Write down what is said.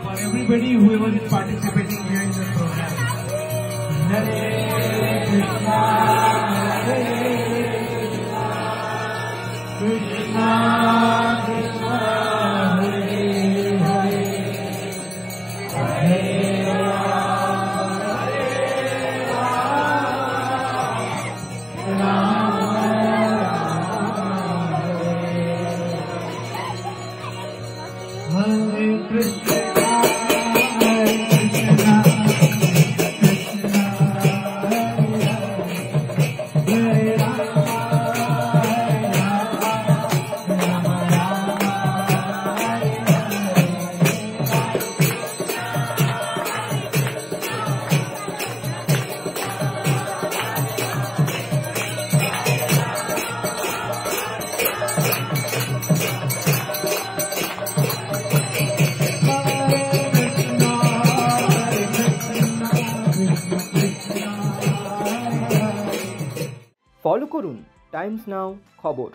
for everybody whoever is participating here in the program. Hare Krishna, Krishna Krishna, Hare Hare, Hare Rama, Hare Krishna. Follow করুন Times নাও খবর।